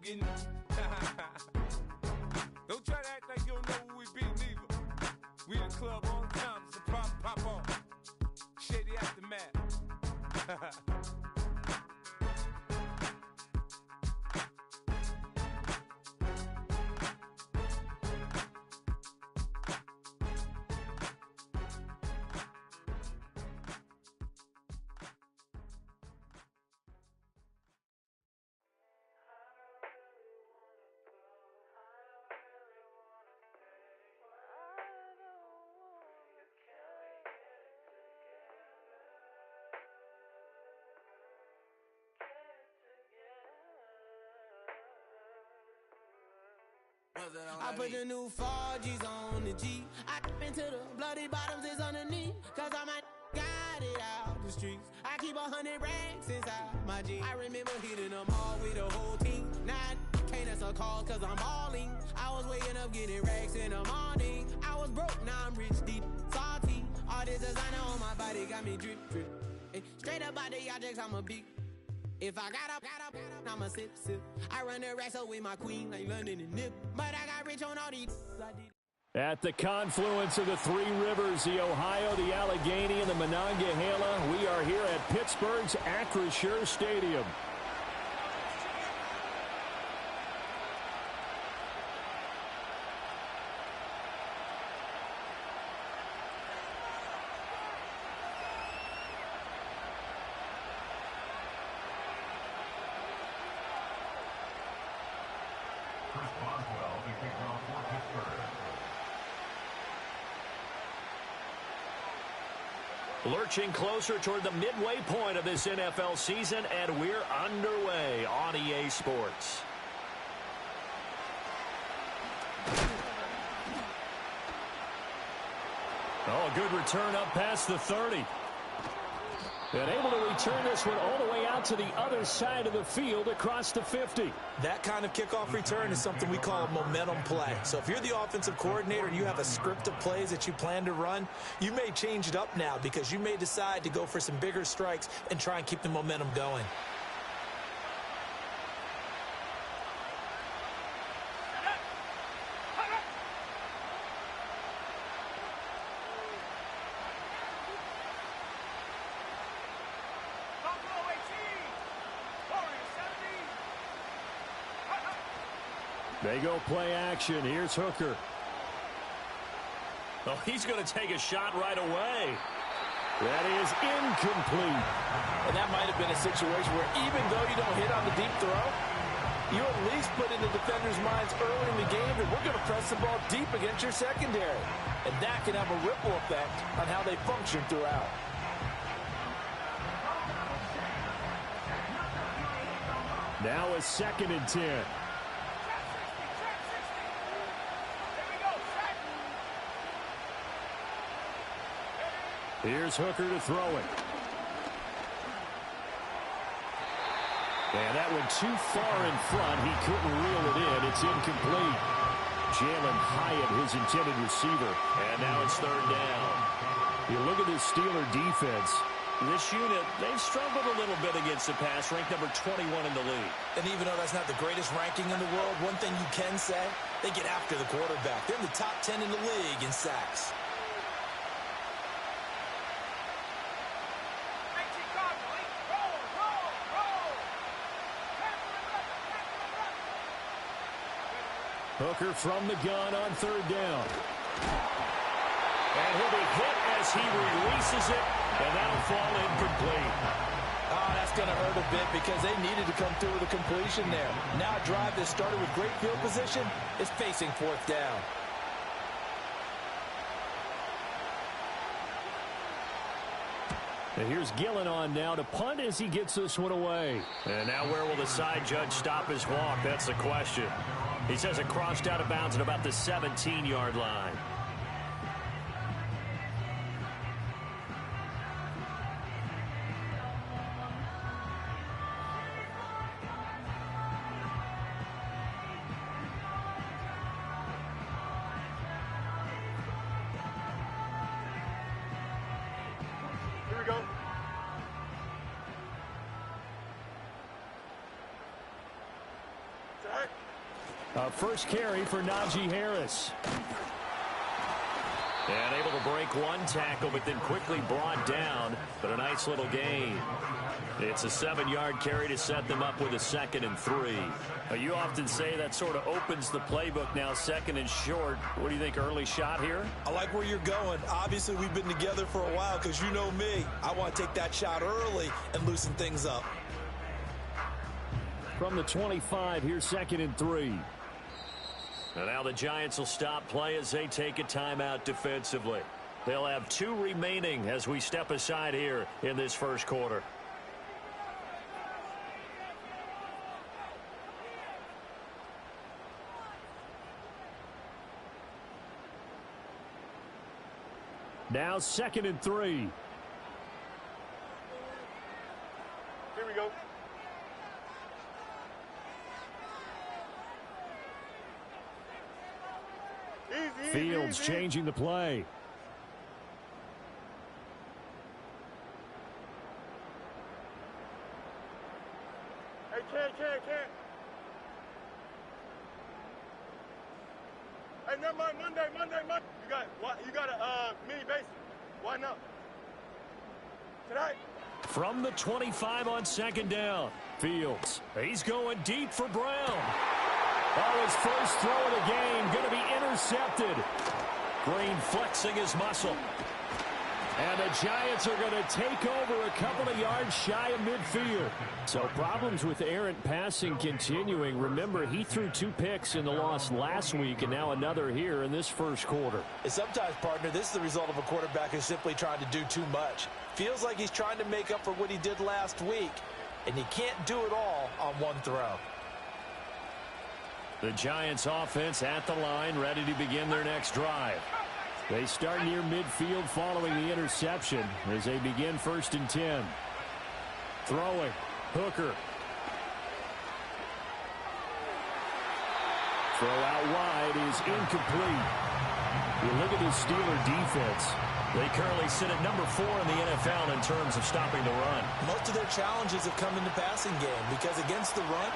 getting... Don't try to act like you don't know who we beat neither. We the club all the time, so pop on. Shady Aftermath. I put the new 4Gs on the G. I into the bloody bottoms is underneath. Cause I might got it out the streets. I keep 100 racks inside my jeans. I remember hitting them all with the whole team. Now I can't answer calls cause I'm balling. I was waking up getting racks in the morning. I was broke, now I'm rich, deep, salty. All this designer on my body got me drip. Hey, straight up by the objects, I'm a big. If I got up, I'ma sip. I run the racks up with my queen like London and Nip. But I got rich on all these. At the confluence of the three rivers, the Ohio, the Allegheny, and the Monongahela, we are here at Pittsburgh's Acrisure Stadium. Lurching closer toward the midway point of this NFL season, and we're underway on EA Sports. Oh, a good return up past the 30. And able to return this one all the way out to the other side of the field across the 50. That kind of kickoff return is something we call a momentum play. So if you're the offensive coordinator and you have a script of plays that you plan to run, you may change it up now because you may decide to go for some bigger strikes and try and keep the momentum going. They go play action. Here's Hooker. Oh, he's going to take a shot right away. That is incomplete. And that might have been a situation where even though you don't hit on the deep throw, you at least put in the defender's minds early in the game that we're going to press the ball deep against your secondary. And that can have a ripple effect on how they function throughout. Now a 2nd and 10. Here's Hooker to throw it. And that went too far in front. He couldn't reel it in. It's incomplete. Jalen Hyatt, his intended receiver. And now it's 3rd down. You look at this Steeler defense. This unit, they've struggled a little bit against the pass, ranked number 21 in the league. And even though that's not the greatest ranking in the world, one thing you can say, they get after the quarterback. They're in the top 10 in the league in sacks. Hooker from the gun on 3rd down. And he'll be hit as he releases it, and that'll fall incomplete. Oh, that's going to hurt a bit because they needed to come through with a completion there. Now a drive that started with great field position is facing 4th down. And here's Gillen on now to punt as he gets this one away. And now where will the side judge stop his walk? That's the question. He says it crossed out of bounds at about the 17-yard line. First carry for Najee Harris. And able to break one tackle, but then quickly brought down. But a nice little gain. It's a 7-yard carry to set them up with a 2nd and 3. You often say that sort of opens the playbook now, 2nd and short. What do you think, early shot here? I like where you're going. Obviously, we've been together for a while because you know me. I want to take that shot early and loosen things up. From the 25, here's 2nd and 3. And now the Giants will stop play as they take a timeout defensively. They'll have 2 remaining as we step aside here in this first quarter. Now 2nd and 3. Here we go. Easy, Fields easy. changing the play. Hey, Ken. Hey, never mind. Monday. You got a mini base. Why not? Tonight. From the 25 on 2nd down. Fields. He's going deep for Brown. Oh, his first throw of the game going to be intercepted. Green flexing his muscle. And the Giants are going to take over a couple of yards shy of midfield. So problems with errant passing continuing. Remember, he threw 2 picks in the loss last week, and now another here in this first quarter. And sometimes, partner, this is the result of a quarterback who's simply trying to do too much. Feels like he's trying to make up for what he did last week, and he can't do it all on one throw. The Giants offense at the line, ready to begin their next drive. They start near midfield following the interception as they begin 1st and 10. Throwing. Hooker. Throw out wide is incomplete. You look at this Steeler defense. They currently sit at number 4 in the NFL in terms of stopping the run. Most of their challenges have come in the passing game because against the run,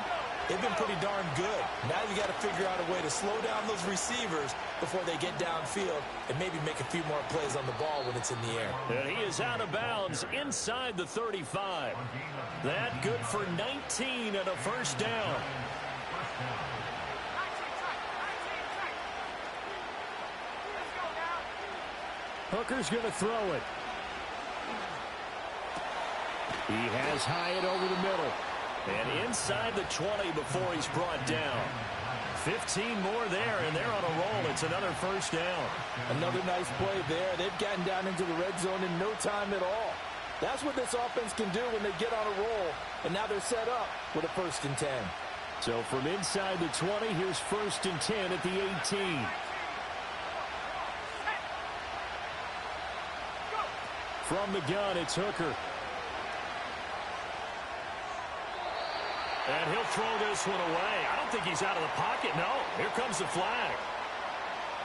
they've been pretty darn good. Now you got to figure out a way to slow down those receivers before they get downfield and maybe make a few more plays on the ball when it's in the air. And he is out of bounds inside the 35. That good for 19 and a first down. Hooker's going to throw it. He has Hyatt over the middle. And inside the 20 before he's brought down. 15 more there, and they're on a roll. It's another first down. Another nice play there. They've gotten down into the red zone in no time at all. That's what this offense can do when they get on a roll. And now they're set up with a 1st and 10. So from inside the 20, here's 1st and 10 at the 18. From the gun, it's Hooker. And he'll throw this one away. I don't think he's out of the pocket. No, here comes the flag.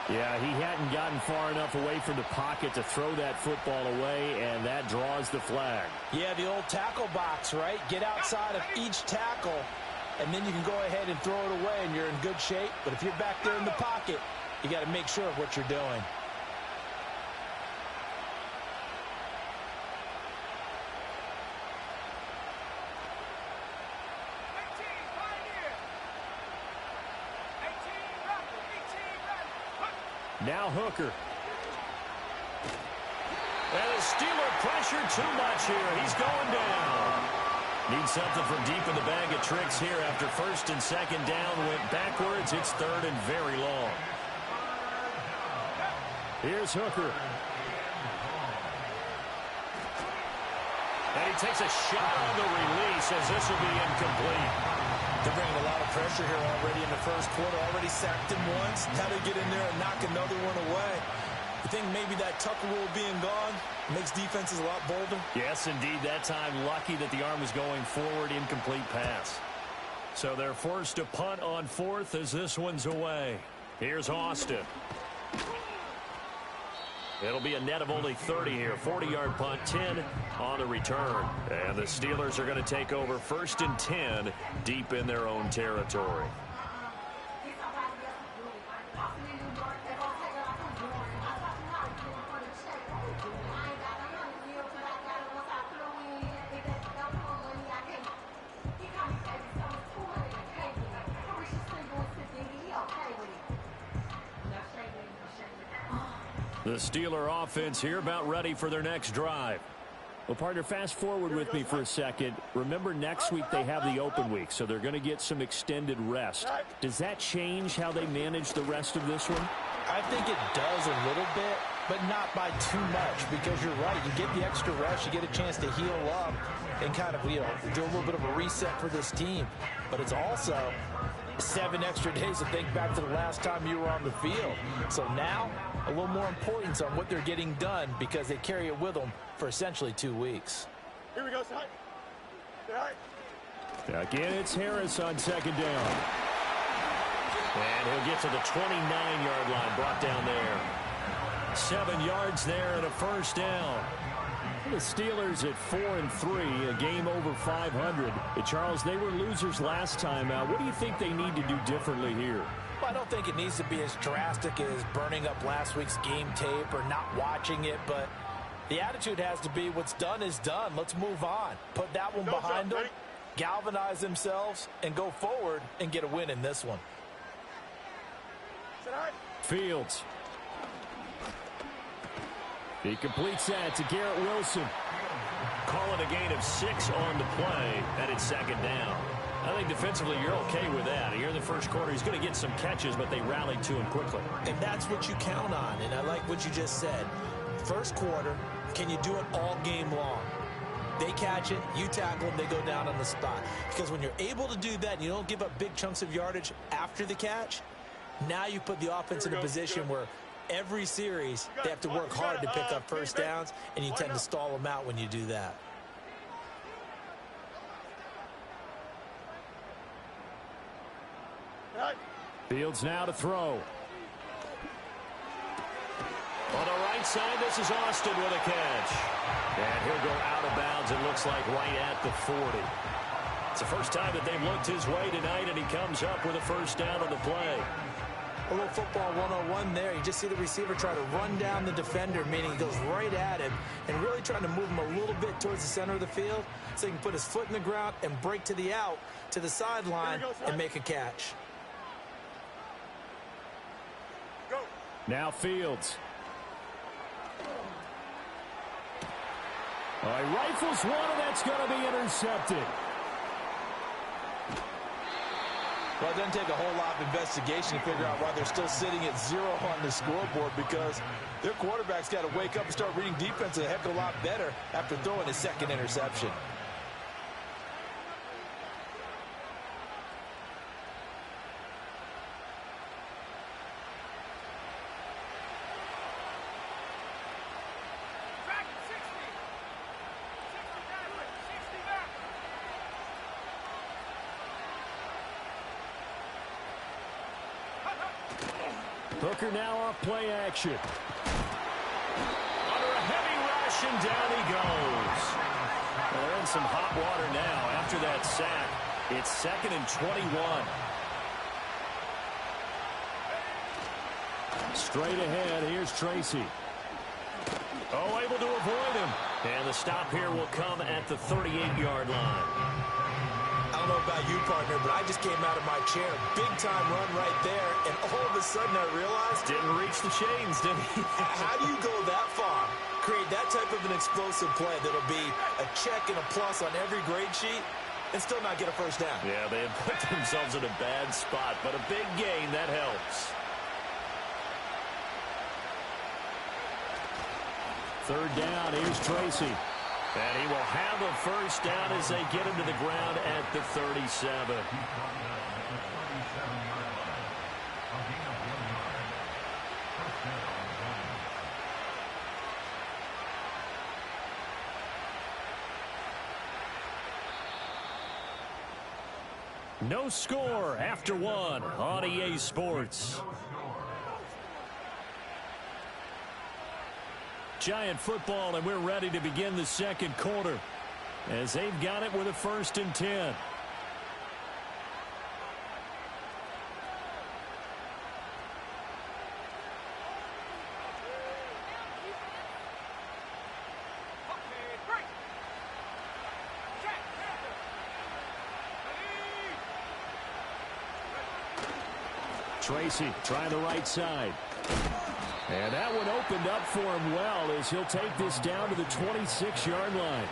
Yeah, he hadn't gotten far enough away from the pocket to throw that football away, and that draws the flag. Yeah, the old tackle box, right? Get outside of each tackle, and then you can go ahead and throw it away, and you're in good shape. But if you're back there in the pocket, you got to make sure of what you're doing. Now Hooker. And the Steeler pressure too much here. He's going down. Needs something from deep in the bag of tricks here after 1st and 2nd down. Went backwards. It's 3rd and very long. Here's Hooker. And he takes a shot on the release as this will be incomplete. They're bringing a lot of pressure here already in the first quarter. Already sacked him once. Now they get in there and knock another one away. You think maybe that Tucker rule being gone makes defenses a lot bolder? Yes, indeed. That time lucky that the arm was going forward. Incomplete pass. So they're forced to punt on 4th as this one's away. Here's Austin. It'll be a net of only 30 here. 40-yard punt, 10 on the return. And the Steelers are going to take over 1st and 10 deep in their own territory. The Steeler offense here about ready for their next drive. Well, partner, fast forward with me for a second. Remember, next week they have the open week, so they're going to get some extended rest. Does that change how they manage the rest of this one? I think it does a little bit, but not by too much, because you're right. You get the extra rest, you get a chance to heal up and kind of, do a little bit of a reset for this team. But it's also 7 extra days to think back to the last time you were on the field. So now, a little more importance on what they're getting done because they carry it with them for essentially 2 weeks. Here we go, son. All right. Again, it's Harris on second down. And he'll get to the 29-yard line, brought down there. 7 yards there and a first down. The Steelers at 4-3, a game over 500. Charles, they were losers last time out. What do you think they need to do differently here? Well, I don't think it needs to be as drastic as burning up last week's game tape or not watching it, but the attitude has to be what's done is done. Let's move on. Put that one behind them, galvanize themselves, and go forward and get a win in this one. Fields. He completes that to Garrett Wilson. Call it a gain of 6 on the play, and it's second down. I think defensively you're okay with that. Here in the first quarter, he's going to get some catches, but they rallied to him quickly. And that's what you count on, and I like what you just said. First quarter, can you do it all game long? They catch it, you tackle them, they go down on the spot. Because when you're able to do that and you don't give up big chunks of yardage after the catch, now you put the offense in a position where every series they have to work hard to pick up first downs, and you tend to stall them out when you do that. Fields now to throw. On the right side, this is Austin with a catch. And he'll go out of bounds, it looks like right at the 40. It's the first time that they've looked his way tonight, and he comes up with a first down on the play. A little football 101 there. You just see the receiver try to run down the defender, meaning he goes right at him and really trying to move him a little bit towards the center of the field so he can put his foot in the ground and break to the out, to the sideline, and make a catch. Go. Now Fields. He rifles one, and that's going to be intercepted. Well, it doesn't take a whole lot of investigation to figure out why they're still sitting at 0 on the scoreboard, because their quarterback's got to wake up and start reading defense a heck of a lot better after throwing his second interception. Hooker now off play action. Under a heavy rush, and down he goes. Well, they're in some hot water now after that sack. It's 2nd and 21. Straight ahead, here's Tracy. Able to avoid him. And the stop here will come at the 38-yard line. I don't know about you, partner, but I just came out of my chair. Big-time run right there, and all of a sudden I realized... Didn't reach the chains, did he? How do you go that far? Create that type of an explosive play that'll be a check and a plus on every grade sheet and still not get a first down. Yeah, they had put themselves in a bad spot, but a big gain, that helps. 3rd down, here's Tracy. And he will have a first down as they get him to the ground at the 37. No score after 1 on EA Sports. Giant football, and we're ready to begin the second quarter as they've got it with a 1st and 10. Tracy trying the right side. And that one opened up for him well as he'll take this down to the 26-yard line.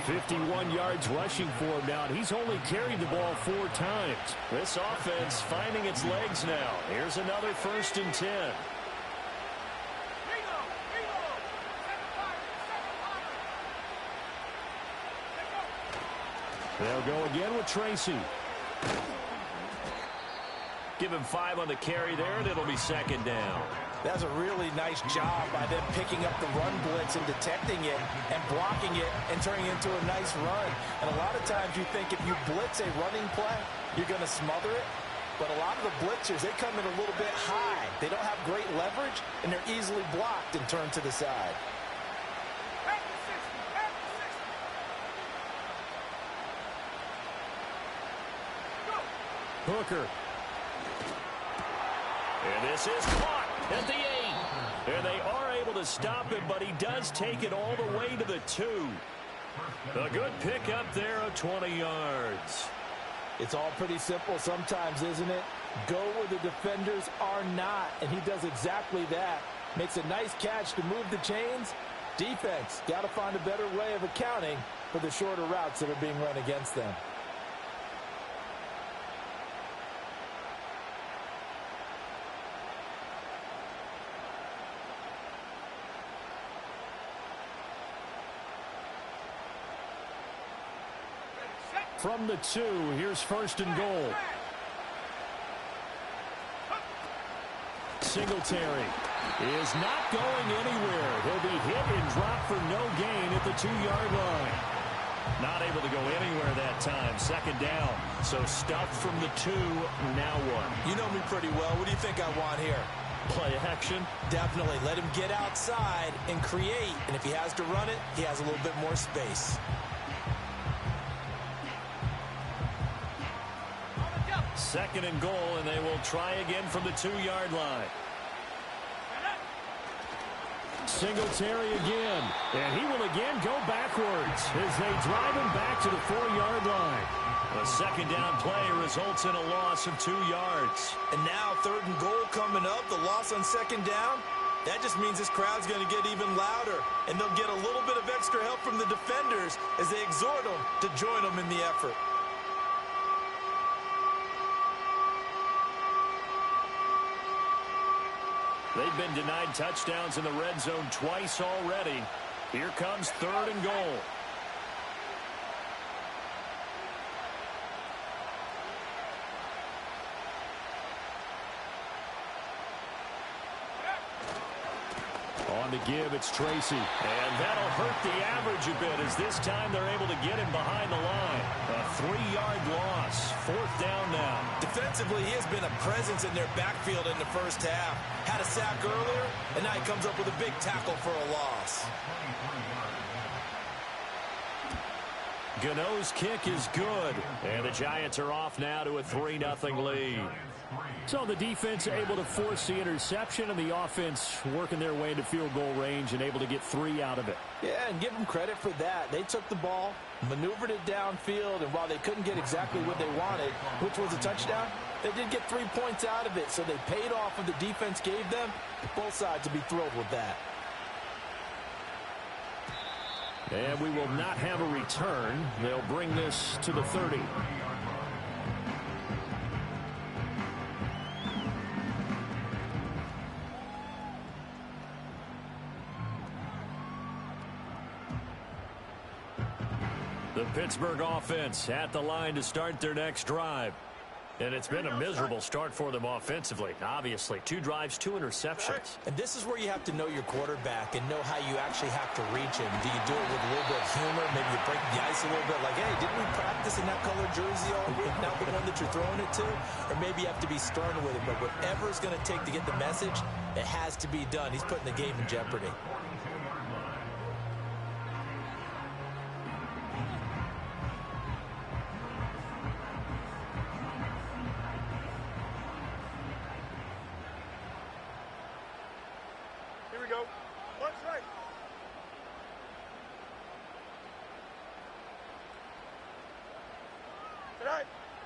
51 yards rushing for him now, and he's only carried the ball 4 times. This offense finding its legs now. Here's another 1st and 10. They'll go again with Tracy. Give him 5 on the carry there, and it'll be 2nd down. That's a really nice job by them picking up the run blitz and detecting it and blocking it and turning it into a nice run. And a lot of times you think if you blitz a running play, you're going to smother it. But a lot of the blitzers, they come in a little bit high. They don't have great leverage, and they're easily blocked and turned to the side. Hooker. And this is caught at the 8. And they are able to stop him, but he does take it all the way to the 2. A good pickup there of 20 yards. It's all pretty simple sometimes, isn't it? Go where the defenders are not, and he does exactly that. Makes a nice catch to move the chains. Defense, got to find a better way of accounting for the shorter routes that are being run against them. From the 2, here's 1st and goal. Singletary is not going anywhere. He'll be hit and dropped for no gain at the 2-yard line. Not able to go anywhere that time. 2nd down. So stuffed from the 2, now what? You know me pretty well. What do you think I want here? Play action? Definitely. Let him get outside and create. And if he has to run it, he has a little bit more space. 2nd and goal, and they will try again from the 2-yard line. Singletary again, and he will again go backwards as they drive him back to the 4-yard line. A 2nd down play results in a loss of 2 yards. And now 3rd and goal coming up, the loss on 2nd down. That just means this crowd's going to get even louder, and they'll get a little bit of extra help from the defenders as they exhort them to join them in the effort. They've been denied touchdowns in the red zone twice already. Here comes 3rd and goal. On the give, it's Tracy. And that'll hurt the average a bit as this time they're able to get him behind the line. A 3-yard loss. 4th down now. Defensively, he has been a presence in their backfield in the first half. Had a sack earlier, and now he comes up with a big tackle for a loss. Gano's kick is good. And the Giants are off now to a 3-0 lead. So the defense able to force the interception, and the offense working their way into field goal range and able to get 3 out of it. Yeah, and give them credit for that. They took the ball, maneuvered it downfield, and while they couldn't get exactly what they wanted, which was a touchdown, they did get 3 points out of it, so they paid off what the defense gave them. Both sides will be thrilled with that. And we will not have a return. They'll bring this to the 30. The Pittsburgh offense at the line to start their next drive. And it's been a miserable start for them offensively. Obviously, 2 drives, 2 interceptions. And this is where you have to know your quarterback and know how you actually have to reach him. Do you do it with a little bit of humor? Maybe you break the ice a little bit like, hey, didn't we practice in that color jersey all week? Now the one that you're throwing it to? Or maybe you have to be stern with him. But whatever it's going to take to get the message, it has to be done. He's putting the game in jeopardy.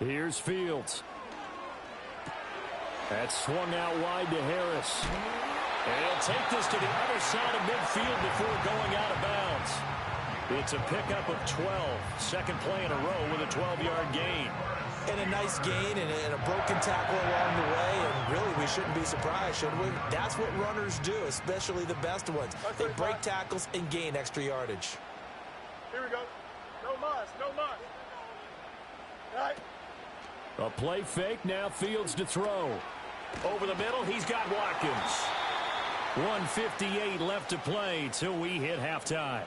Here's Fields. That's swung out wide to Harris. And he'll take this to the other side of midfield before going out of bounds. It's a pickup of 12. Second play in a row with a 12-yard gain. And a nice gain and a broken tackle along the way. And really, we shouldn't be surprised, should we? That's what runners do, especially the best ones. They break tackles and gain extra yardage. Here we go. No mas, no mas. All right. A play fake, now Fields to throw. Over the middle, he's got Watkins. 1:58 left to play till we hit halftime.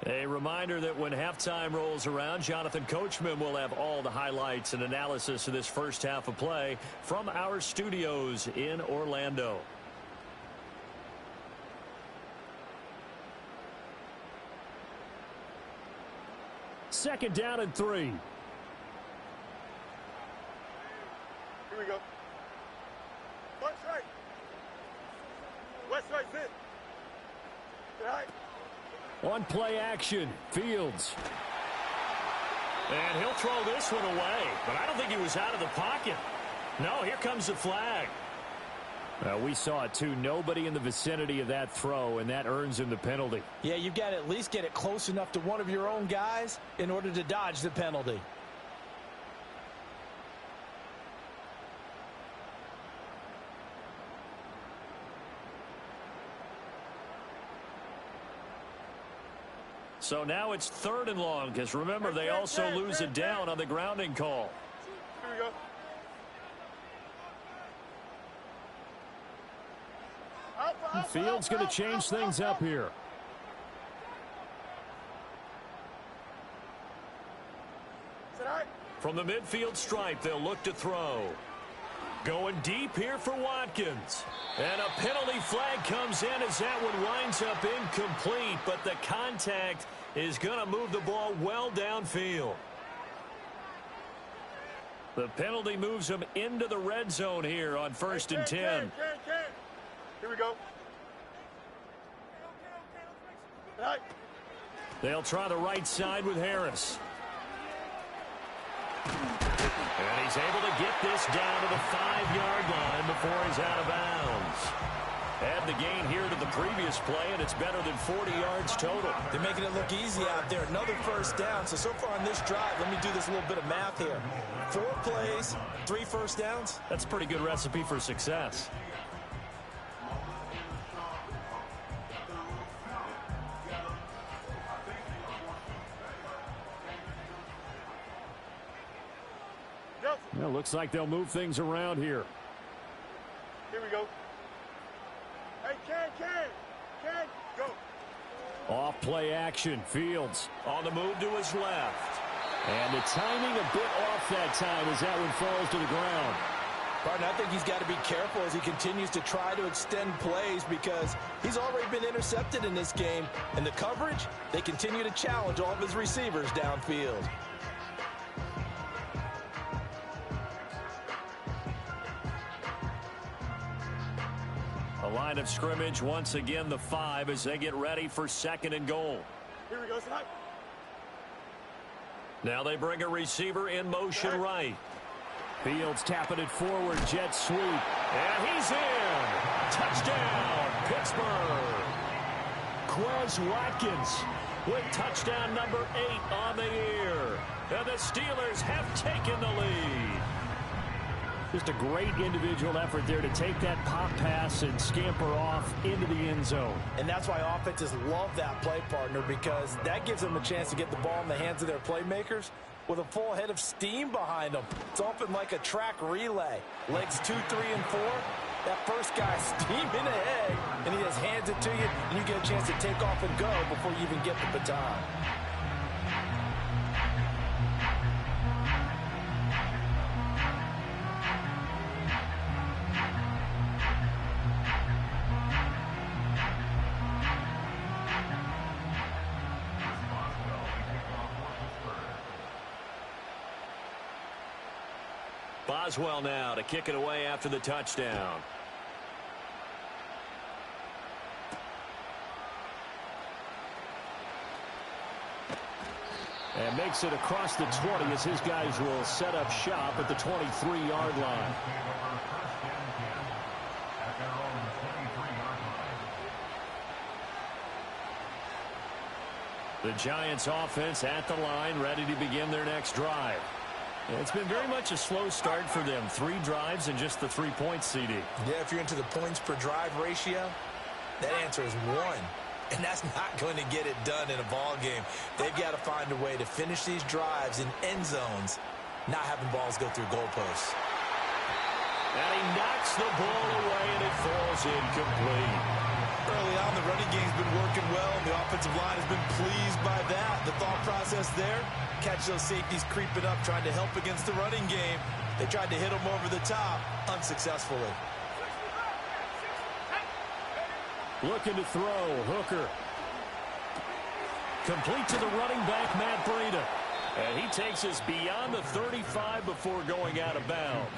A reminder that when halftime rolls around, Jonathan Coachman will have all the highlights and analysis of this first half of play from our studios in Orlando. Second down and 3. Here we go. West right. West right, sit. All right. On play action, Fields. And he'll throw this one away, but I don't think he was out of the pocket. No, here comes the flag. We saw it too. Nobody in the vicinity of that throw, and that earns him the penalty. Yeah, you've got to at least get it close enough to one of your own guys in order to dodge the penalty. So now it's 3rd and long, because remember, they also lose it down on the grounding call. Here we go. Fields going to change things up here. From the midfield stripe, they'll look to throw. Going deep here for Watkins. And a penalty flag comes in as that one winds up incomplete, but the contact is going to move the ball well downfield. The penalty moves them into the red zone here on 1st and 10. Here we go. Right. They'll try the right side with Harris. And he's able to get this down to the 5-yard line before he's out of bounds. Add the gain here to the previous play, and it's better than 40 yards total. They're making it look easy out there. Another first down. So far on this drive, let me do this little bit of math here. 4 plays, 3 first downs. That's a pretty good recipe for success. Well, looks like they'll move things around here. Here we go. Hey, Ken, go. Off play action, Fields on the move to his left. And the timing a bit off that time as that one falls to the ground. Partner, I think he's got to be careful as he continues to try to extend plays because he's already been intercepted in this game. And the coverage, they continue to challenge all of his receivers downfield. A line of scrimmage once again, the 5 as they get ready for 2nd and goal. Here we go, Snipe. Now they bring a receiver in motion right. Fields tapping it forward, jet sweep. And he's in. Touchdown, Pittsburgh. Quez Watkins with touchdown number 8 on the year. And the Steelers have taken the lead. Just a great individual effort there to take that pop pass and scamper off into the end zone. And that's why offenses love that play, partner, because that gives them a chance to get the ball in the hands of their playmakers with a full head of steam behind them. It's often like a track relay. Legs 2, 3, and 4. That first guy steaming ahead, and he just hands it to you, and you get a chance to take off and go before you even get the baton. Boswell now to kick it away after the touchdown. And makes it across the 20 as his guys will set up shop at the 23-yard line. The Giants offense at the line, ready to begin their next drive. It's been very much a slow start for them. 3 drives and just the 3 points, CD. Yeah, if you're into the points per drive ratio, that answer is 1. And that's not going to get it done in a ball game. They've got to find a way to finish these drives in end zones, not having balls go through goalposts. And he knocks the ball away, and it falls incomplete. Early on, the running game's been working well, and the offensive line has been pleased by that. The thought process there, catch those safeties creeping up, trying to help against the running game. They tried to hit them over the top, unsuccessfully. Looking to throw, Hooker. Complete to the running back, Matt Breida. And he takes us beyond the 35 before going out of bounds.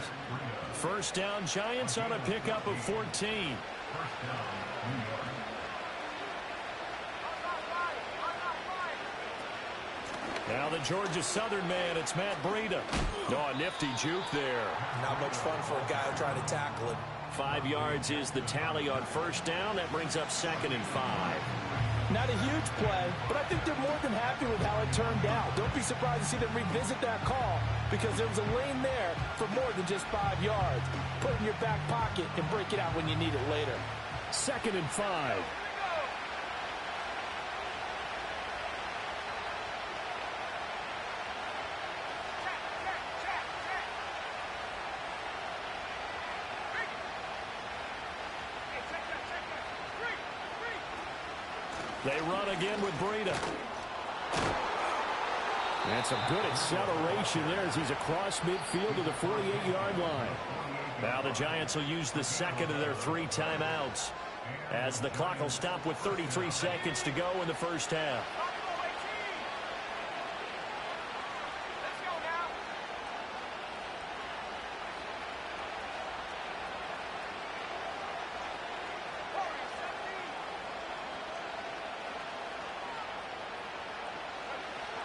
First down, Giants on a pickup of 14. Now the Georgia Southern man, it's Matt Breida. Oh, a nifty juke there. Not much fun for a guy trying to tackle it. 5 yards is the tally on first down. That brings up 2nd and 5. Not a huge play, but I think they're more than happy with how it turned out. Don't be surprised to see them revisit that call because there was a lane there for more than just 5 yards. Put it in your back pocket and break it out when you need it later. 2nd and 5. They run again with Breida. And some good acceleration there as he's across midfield to the 48-yard line. Now the Giants will use the second of their 3 timeouts as the clock will stop with 33 seconds to go in the first half.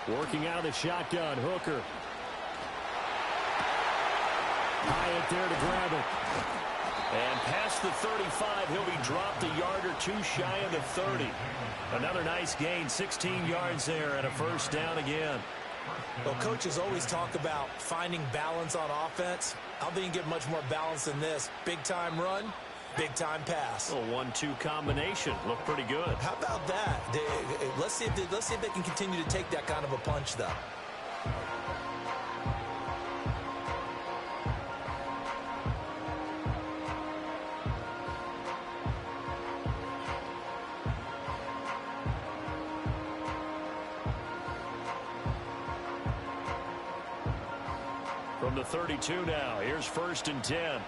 Working out of the shotgun, Hooker. Hyatt there to grab it. And past the 35, he'll be dropped a yard or 2 shy of the 30. Another nice gain, 16 yards there and a first down again. Well, coaches always talk about finding balance on offense. I don't think you get much more balance than this. Big-time run, big-time pass. A 1-2 combination. Looked pretty good. How about that? Let's see if they can continue to take that kind of a punch, though. From the 32 now, here's 1st and 10.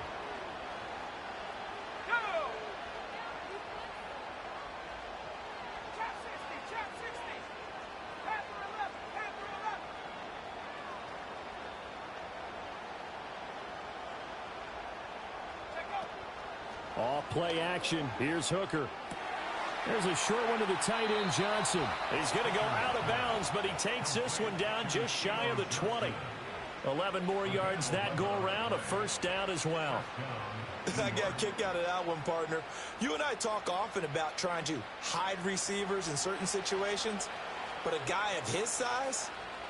Off play action. Here's Hooker. There's a short one to the tight end, Johnson. He's going to go out of bounds, but he takes this one down just shy of the 20. 11 more yards that go around, a first down as well. I got a kick out of that one, partner. You and I talk often about trying to hide receivers in certain situations, but a guy of his size,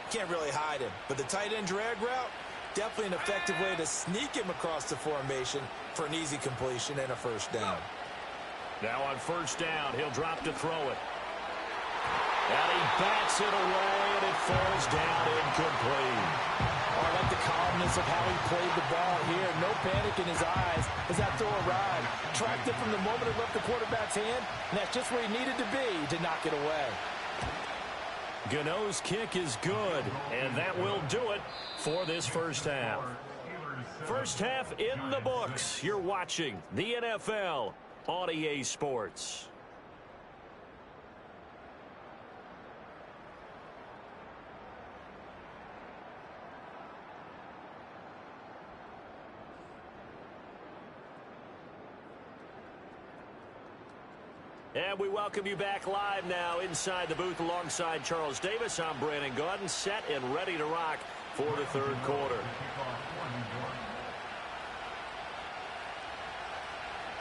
can't really hide him. But the tight end drag route, definitely an effective way to sneak him across the formation for an easy completion and a first down. Now on first down, he'll drop to throw it. And he bats it away, and it falls down incomplete. I like the calmness of how he played the ball here. No panic in his eyes as that throw arrived. Tracked it from the moment it left the quarterback's hand, and that's just where he needed to be to knock it away. Gano's kick is good, and that will do it for this first half. First half in the books. You're watching the NFL on EA Sports. And we welcome you back live now inside the booth alongside Charles Davis. I'm Brandon Gaudin, set and ready to rock for the third quarter.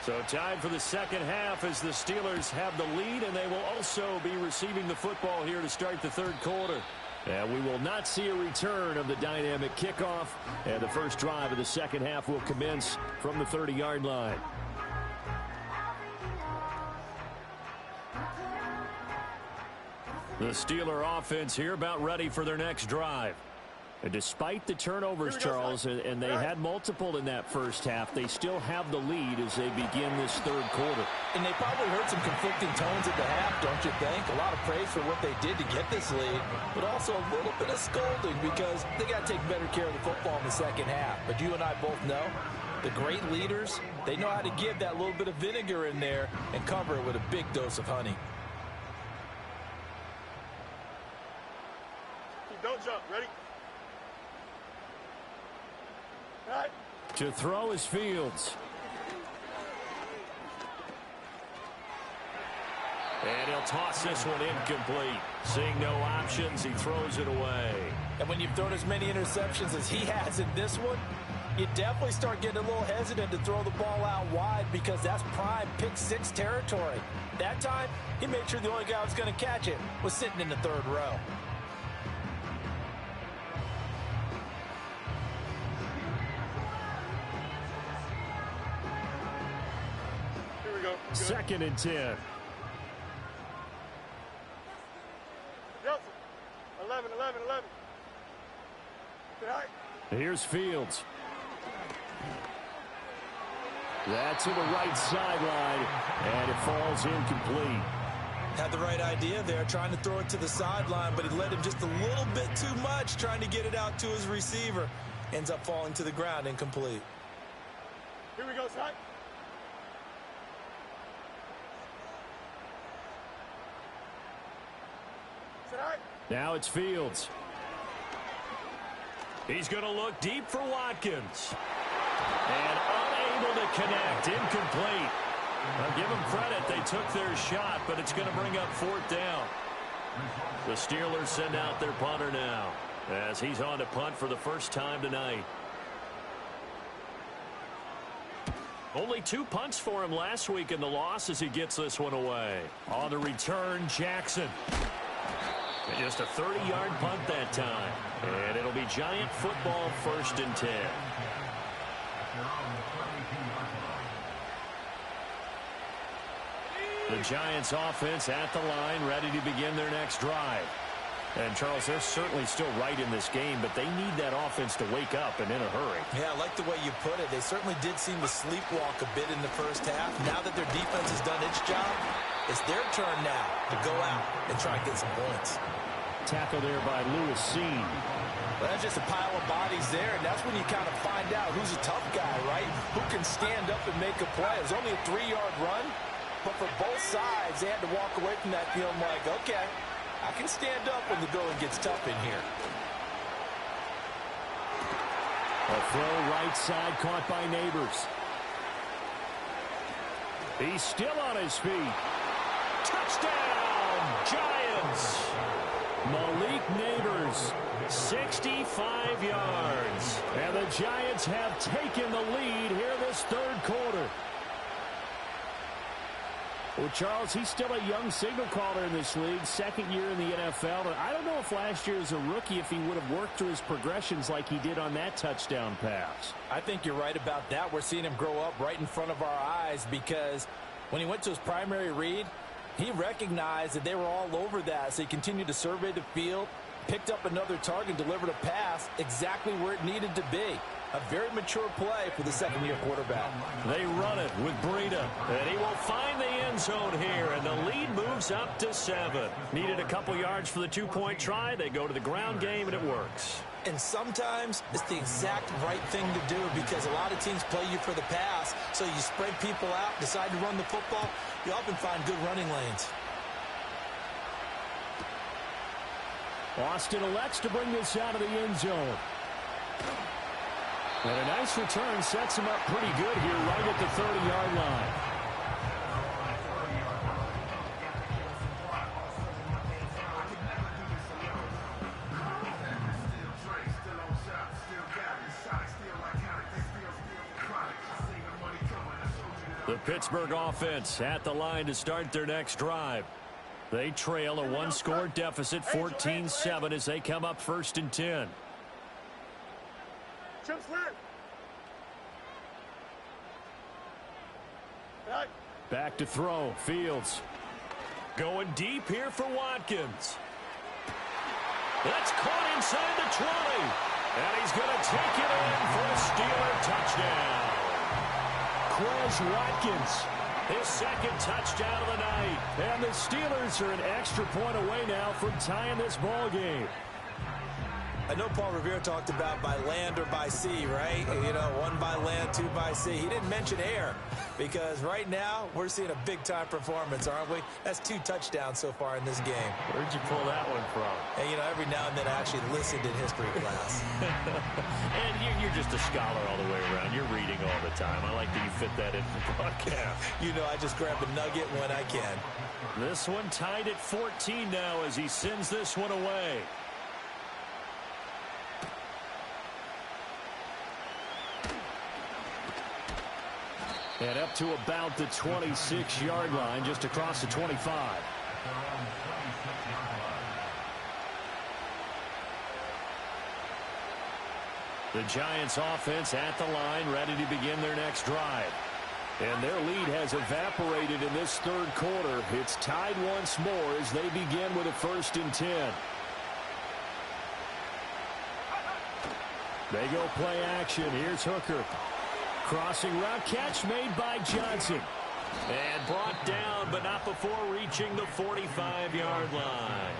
So tied for the second half as the Steelers have the lead, and they will also be receiving the football here to start the third quarter. And we will not see a return of the dynamic kickoff, and the first drive of the second half will commence from the 30-yard line. The Steeler offense here about ready for their next drive. And despite the turnovers, Charles, and they had multiple in that first half, they still have the lead as they begin this third quarter. And they probably heard some conflicting tones at the half, don't you think? A lot of praise for what they did to get this lead, but also a little bit of scolding because they got to take better care of the football in the second half. But you and I both know the great leaders, they know how to give that little bit of vinegar in there and cover it with a big dose of honey. Don't jump. Ready? To throw is Fields. And he'll toss this one incomplete. Seeing no options, he throws it away. And when you've thrown as many interceptions as he has in this one, you definitely start getting a little hesitant to throw the ball out wide because that's prime pick six territory. That time, he made sure the only guy who was going to catch it was sitting in the third row. Second and 10. Yeltsin. 11. Here's Fields. That's to the right sideline, and it falls incomplete. Had the right idea there, trying to throw it to the sideline, but he led him just a little bit too much, trying to get it out to his receiver. Ends up falling to the ground, incomplete. Here we go, Scott. Now it's Fields. He's going to look deep for Watkins. And unable to connect. Incomplete. I'll give them credit. They took their shot, but it's going to bring up fourth down. The Steelers send out their punter now as he's on to punt for the first time tonight. Only 2 punts for him last week in the loss as he gets this one away. On the return, Jackson. Just a 30-yard punt that time. And it'll be Giant football, 1st and 10. The Giants offense at the line, ready to begin their next drive. And, Charles, they're certainly still right in this game, but they need that offense to wake up and in a hurry. Yeah, I like the way you put it. They certainly did seem to sleepwalk a bit in the first half. Now that their defense has done its job, it's their turn now to go out and try and get some points. Tackle there by Lewis Cine. Well, that's just a pile of bodies there, and that's when you kind of find out who's a tough guy, right? Who can stand up and make a play. It was only a 3-yard run, but for both sides, they had to walk away from that feeling like, okay, I can stand up when the going gets tough in here. A throw right side caught by Neighbors. He's still on his feet. Touchdown, Giants! Malik Neighbors, 65 yards. And the Giants have taken the lead here this third quarter. Well, Charles, he's still a young signal caller in this league, second year in the NFL. And I don't know if last year as a rookie, if he would have worked through his progressions like he did on that touchdown pass. I think you're right about that. We're seeing him grow up right in front of our eyes because when he went to his primary read, he recognized that they were all over that, so he continued to survey the field, picked up another target, delivered a pass exactly where it needed to be. A very mature play for the second-year quarterback. They run it with Breida, and he will find the end zone here, and the lead moves up to 7. Needed a couple yards for the 2-point try. They go to the ground game, and it works. And sometimes it's the exact right thing to do because a lot of teams play you for the pass, so you spread people out, decide to run the football, you often find good running lanes. Austin elects to bring this out of the end zone. And a nice return sets him up pretty good here right at the 30-yard line. The Pittsburgh offense at the line to start their next drive. They trail a one-score deficit, 14-7, as they come up 1st and 10. Back to throw. Fields going deep here for Watkins. That's caught inside the 20. And he's going to take it in for a Steeler touchdown. Quez Watkins, his second touchdown of the night. And the Steelers are an extra point away now from tying this ball game. I know Paul Revere talked about by land or by sea, right? You know, 1 by land, 2 by sea. He didn't mention air because right now we're seeing a big-time performance, aren't we? That's 2 touchdowns so far in this game. Where'd you pull that one from? And, you know, every now and then I actually listened in history class. And you're just a scholar all the way around. You're reading all the time. I like that you fit that in the broadcast. You know, I just grab a nugget when I can. This one tied at 14 now as he sends this one away. And up to about the 26-yard line, just across the 25. The Giants offense at the line, ready to begin their next drive. And their lead has evaporated in this 3rd quarter. It's tied once more as they begin with a 1st and 10. They go play action. Here's Hooker. Crossing route, catch made by Johnson. And brought down, but not before reaching the 45-yard line.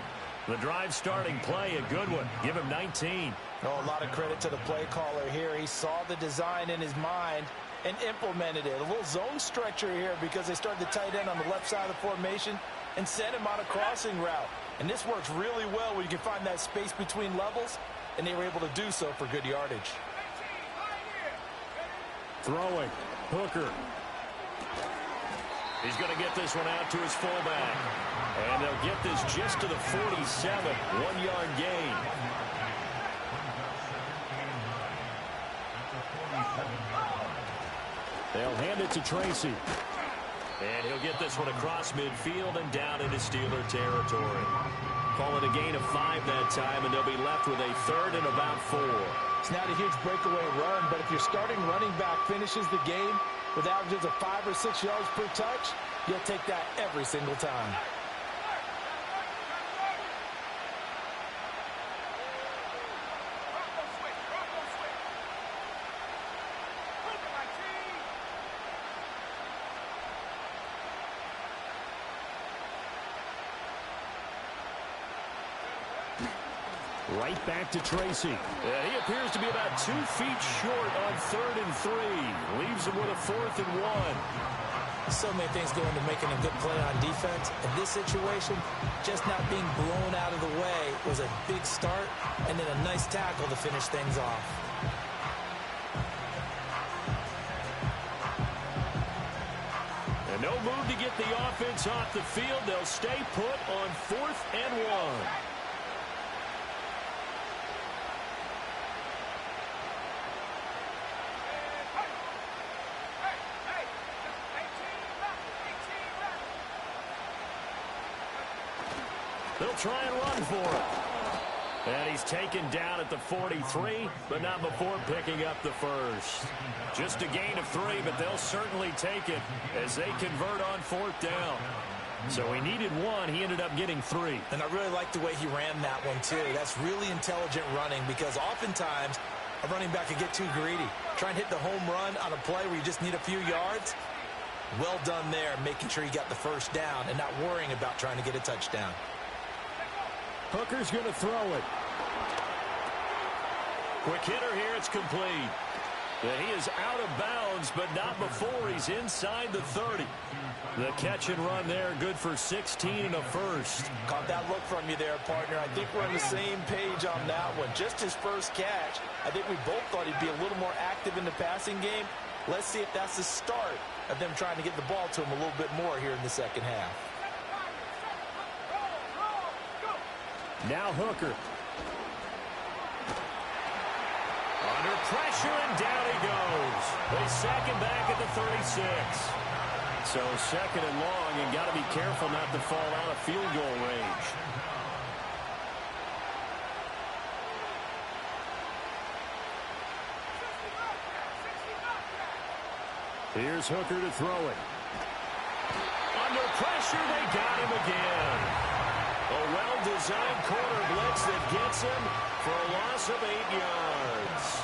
The drive starting play, a good one. Give him 19. Oh, a lot of credit to the play caller here. He saw the design in his mind and implemented it. A little zone stretcher here because they started the tight end on the left side of the formation and sent him on a crossing route. And this works really well when you can find that space between levels, and they were able to do so for good yardage. Throwing. Hooker. He's going to get this one out to his fullback. And they'll get this just to the 47. 1-yard gain. They'll hand it to Tracy. And he'll get this one across midfield and down into Steeler territory. Call it a gain of 5 that time, and they'll be left with a 3rd and about 4. It's not a huge breakaway run, but if your starting running back finishes the game with averages of 5 or 6 yards per touch, you'll take that every single time. Right back to Tracy. Yeah, he appears to be about 2 feet short on 3rd and 3. Leaves him with a 4th and 1. So many things go into making a good play on defense. In this situation, just not being blown out of the way was a big start, and then a nice tackle to finish things off. And no move to get the offense off the field. They'll stay put on 4th and 1. They'll try and run for it. And he's taken down at the 43, but not before picking up the 1st. Just a gain of 3, but they'll certainly take it as they convert on 4th down. So he needed 1. He ended up getting 3. And I really like the way he ran that one, too. That's really intelligent running because oftentimes a running back could get too greedy. Try and hit the home run on a play where you just need a few yards. Well done there, making sure he got the 1st down and not worrying about trying to get a touchdown. Hooker's going to throw it. Quick hitter here. It's complete. Yeah, he is out of bounds, but not before he's inside the 30. The catch and run there, good for 16 and a 1st. Caught that look from you there, partner. I think we're on the same page on that one. Just his 1st catch. I think we both thought he'd be a little more active in the passing game. Let's see if that's the start of them trying to get the ball to him a little bit more here in the 2nd half. Now Hooker. Under pressure, and down he goes. They sack him back at the 36. So second and long, and got to be careful not to fall out of field goal range. Here's Hooker to throw it. Under pressure, they got him again. A well-designed corner blitz that gets him for a loss of 8 yards.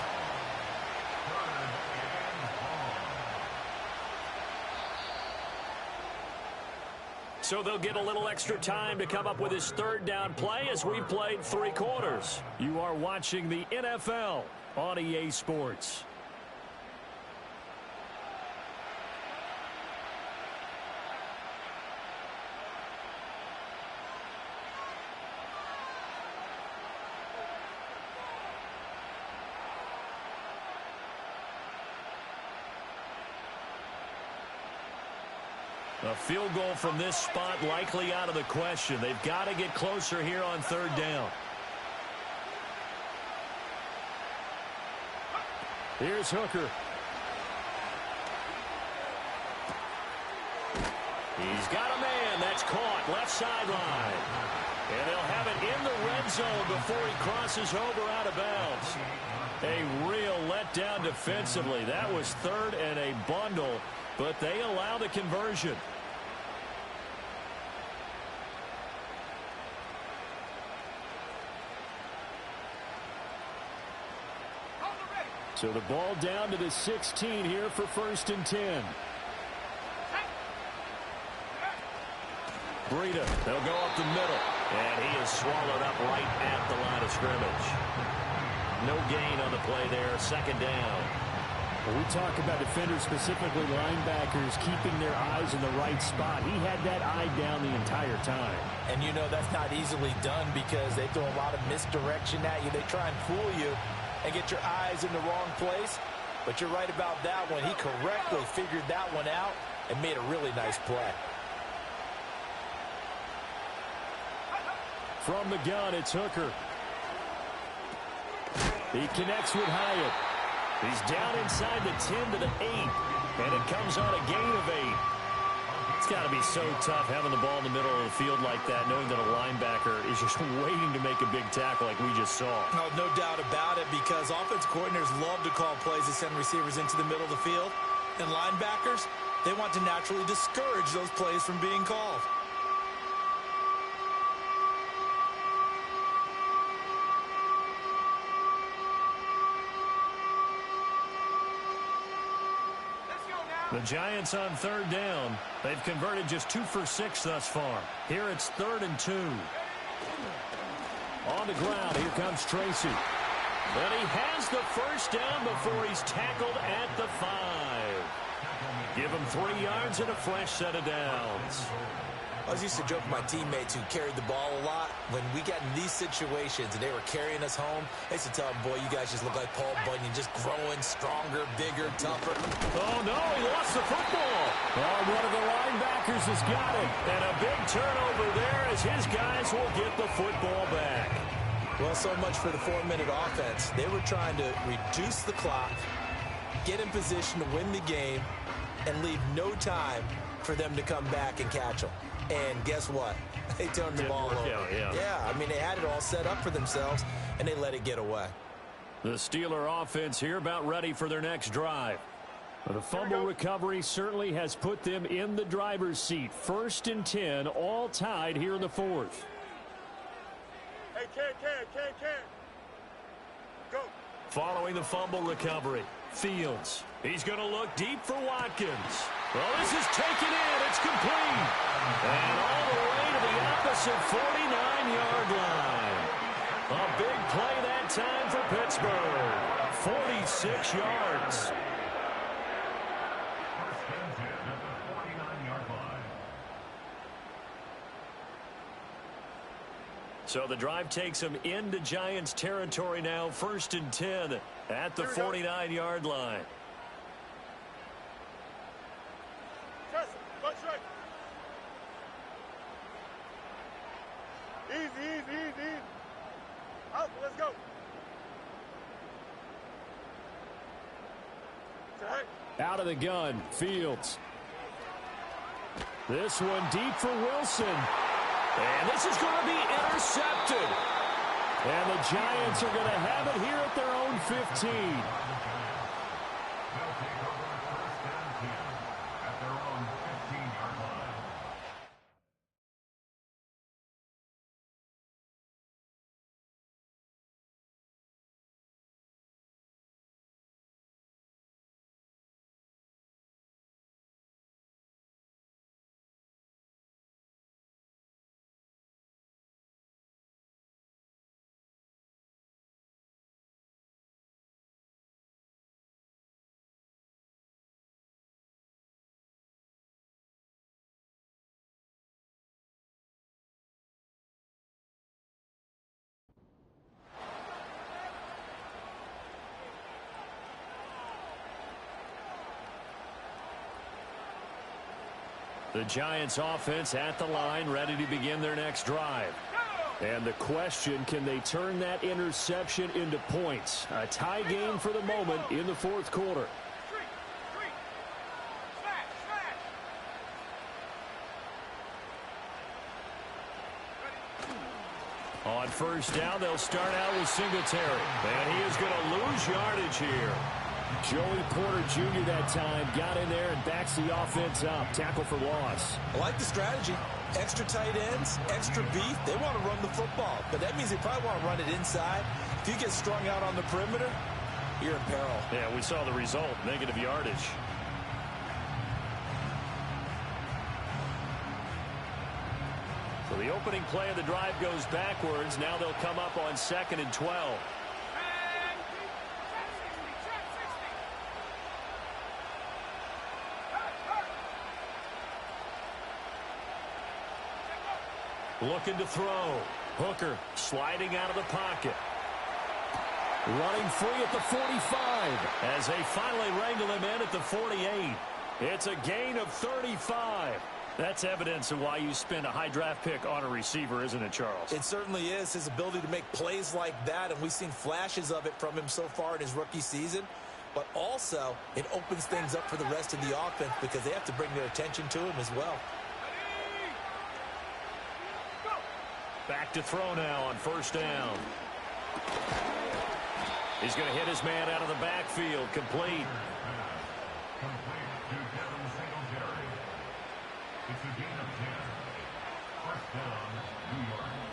So they'll get a little extra time to come up with his third down play as we've played 3 quarters. You are watching the NFL on EA Sports. A field goal from this spot likely out of the question. They've got to get closer here on third down. Here's Hooker. He's got a man. That's caught. Left sideline. And they'll have it in the red zone before he crosses over out of bounds. A real letdown defensively. That was third and a bundle, but they allow the conversion. So the ball down to the 16 here for 1st and 10. Breida, they'll go up the middle. And he is swallowed up right at the line of scrimmage. No gain on the play there, 2nd down. Well, we talk about defenders, specifically linebackers, keeping their eyes in the right spot. He had that eye down the entire time. And you know that's not easily done because they throw a lot of misdirection at you. They try and fool you and get your eyes in the wrong place. But you're right about that one. He correctly figured that one out and made a really nice play. From the gun, it's Hooker. He connects with Hyatt. He's down inside the 10 to the 8. And it comes on a gain of 8. It's got to be so tough having the ball in the middle of the field like that, knowing that a linebacker is just waiting to make a big tackle like we just saw. Oh, no doubt about it, because offense coordinators love to call plays that send receivers into the middle of the field. And linebackers, they want to naturally discourage those plays from being called. The Giants on 3rd down. They've converted just 2 for 6 thus far. Here it's 3rd and 2. On the ground, here comes Tracy. But he has the first down before he's tackled at the 5. Give him 3 yards and a fresh set of downs. I was used to joke with my teammates who carried the ball a lot. When we got in these situations and they were carrying us home, I used to tell them, boy, you guys just look like Paul Bunyan, just growing stronger, bigger, tougher. Oh, no, he lost the football. Oh, one of the linebackers has got it. And a big turnover there as his guys will get the football back. Well, so much for the 4-minute offense. They were trying to reduce the clock, get in position to win the game, and leave no time for them to come back and catch them. And guess what? They turned the ball over. Yeah, I mean, they had it all set up for themselves, and they let it get away. The Steeler offense here about ready for their next drive. The fumble recovery certainly has put them in the driver's seat. 1st and 10, all tied here in the 4th. Hey, can. Go. Following the fumble recovery, Fields. He's going to look deep for Watkins. Well, this is taken in. It's complete. And all the way to the opposite 49-yard line. A big play that time for Pittsburgh. 46 yards. So the drive takes them into Giants territory now. 1st and 10 at the 49-yard line. Easy. Out, let's go. Out of the gun, Fields. This one deep for Wilson. And this is going to be intercepted. And the Giants are going to have it here at their own 15. The Giants offense at the line, ready to begin their next drive. And the question, can they turn that interception into points? A tie game for the moment in the fourth quarter. On first down, they'll start out with Singletary. And he is going to lose yardage here. Joey Porter Jr. that time got in there and backs the offense up. Tackle for loss. I like the strategy. Extra tight ends, extra beef. They want to run the football, but that means they probably want to run it inside. If you get strung out on the perimeter, you're in peril. Yeah, we saw the result, negative yardage. So the opening play of the drive goes backwards. Now they'll come up on 2nd and 12. Looking to throw. Hooker sliding out of the pocket. Running free at the 45 as they finally wrangle him in at the 48. It's a gain of 35. That's evidence of why you spend a high draft pick on a receiver, isn't it, Charles? It certainly is. His ability to make plays like that, and we've seen flashes of it from him so far in his rookie season. But also, it opens things up for the rest of the offense because they have to bring their attention to him as well. Back to throw now on first down. He's going to hit his man out of the backfield. Complete.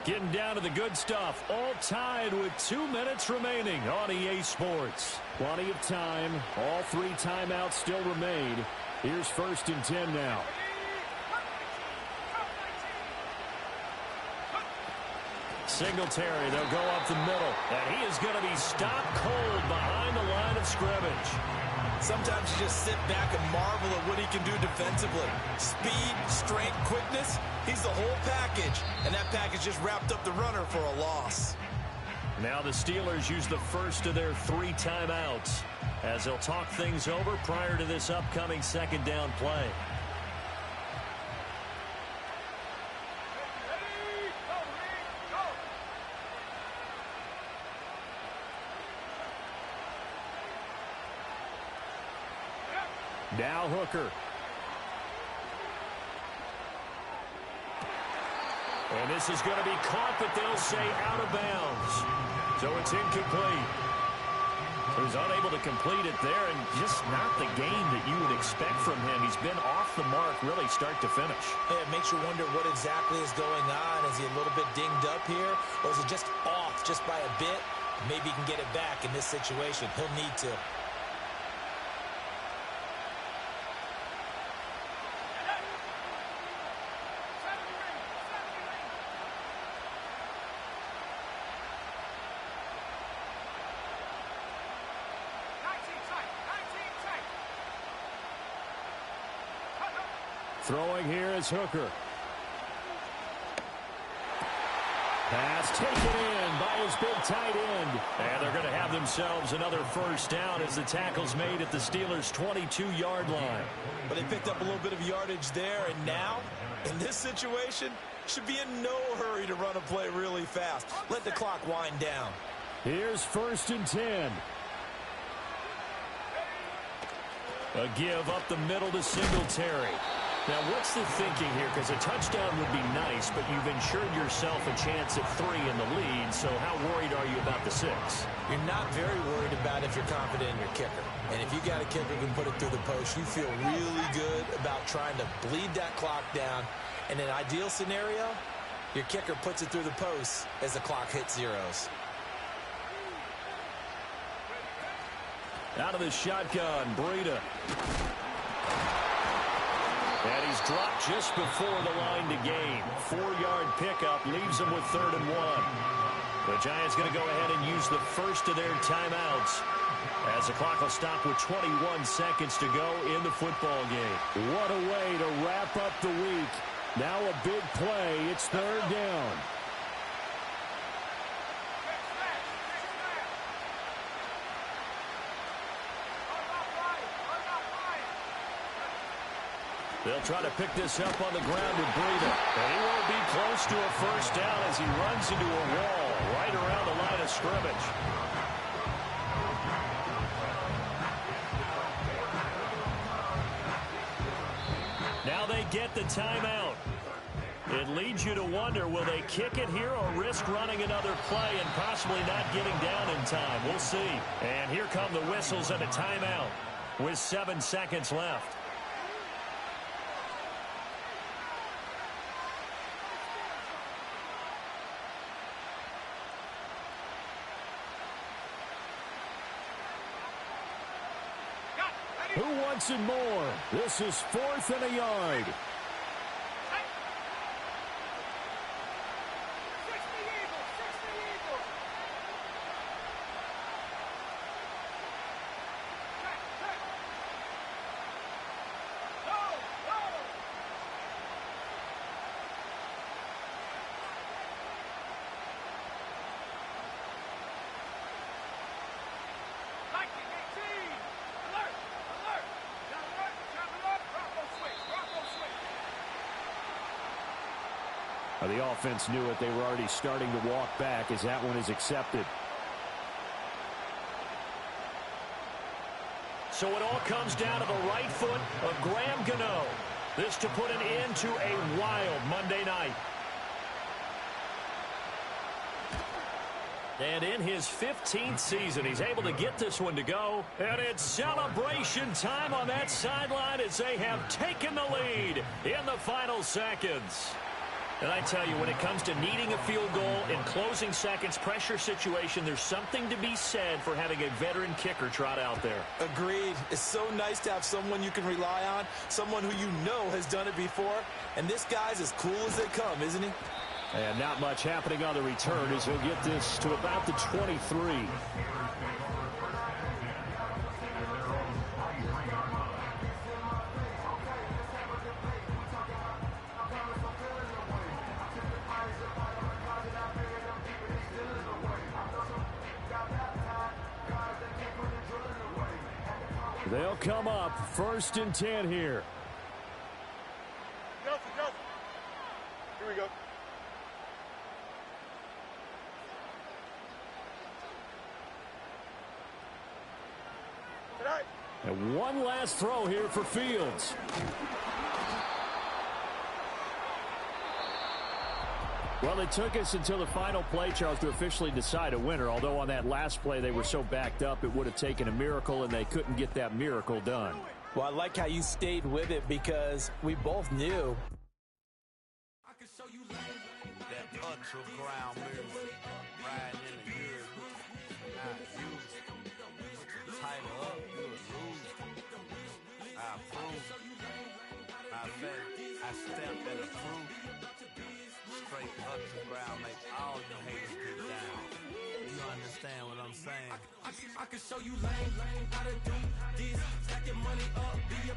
Getting down to the good stuff. All tied with 2 minutes remaining on EA Sports. Plenty of time. All 3 timeouts still remain. Here's 1st and 10 now. Singletary, they'll go up the middle. And he is going to be stopped cold behind the line of scrimmage. Sometimes you just sit back and marvel at what he can do defensively. Speed, strength, quickness, he's the whole package. And that package just wrapped up the runner for a loss. Now the Steelers use the first of their 3 timeouts as they'll talk things over prior to this upcoming 2nd down play. Now Hooker. And this is going to be caught, but they'll say out of bounds. So it's incomplete. So he's unable to complete it there, and just not the game that you would expect from him. He's been off the mark really start to finish. Yeah, it makes you wonder what exactly is going on. Is he a little bit dinged up here, or is it just off just by a bit? Maybe he can get it back in this situation. He'll need to. Throwing here is Hooker. Pass taken in by his big tight end. And they're going to have themselves another first down as the tackle's made at the Steelers' 22-yard line. But they picked up a little bit of yardage there, and now, in this situation, should be in no hurry to run a play really fast. Let the clock wind down. Here's 1st and 10. A give up the middle to Singletary. Now, what's the thinking here? Because a touchdown would be nice, but you've ensured yourself a chance at 3 in the lead, so how worried are you about the 6? You're not very worried about if you're confident in your kicker. And if you got a kicker who can put it through the post, you feel really good about trying to bleed that clock down. In an ideal scenario, your kicker puts it through the post as the clock hits zeros. Out of the shotgun, Breida. And he's dropped just before the line to gain. 4-yard pickup leaves him with 3rd and 1. The Giants going to go ahead and use the first of their timeouts as the clock will stop with 21 seconds to go in the football game. What a way to wrap up the week. Now a big play. It's 3rd down. They'll try to pick this up on the ground with Breida. And he won't be close to a first down as he runs into a wall right around the line of scrimmage. Now they get the timeout. It leads you to wonder, will they kick it here or risk running another play and possibly not getting down in time? We'll see. And here come the whistles and a timeout with 7 seconds left. Who wants it more? This is 4th and a yard. The offense knew it. They were already starting to walk back as that one is accepted. So it all comes down to the right foot of Graham Gano. This to put an end to a wild Monday night. And in his 15th season, he's able to get this one to go. And it's celebration time on that sideline as they have taken the lead in the final seconds. And I tell you, when it comes to needing a field goal in closing seconds, pressure situation, there's something to be said for having a veteran kicker trot out there. Agreed. It's so nice to have someone you can rely on, someone who you know has done it before. And this guy's as cool as they come, isn't he? And not much happening on the return as he'll get this to about the 23. They'll come up 1st and 10 here. Justin. Here we go. Tonight. And one last throw here for Fields. Well, it took us until the final play, Charles, to officially decide a winner, although on that last play they were so backed up it would have taken a miracle, and they couldn't get that miracle done. Well, I like how you stayed with it because we both knew. I can show you that ultra ground move, riding in the year, not used. Title up, you a lose. I approve. I bet I stepped and approved. Straight ultra ground makes all you haters get down. You understand what I'm saying? I can show you lame, how to do this. Stacking money up, be a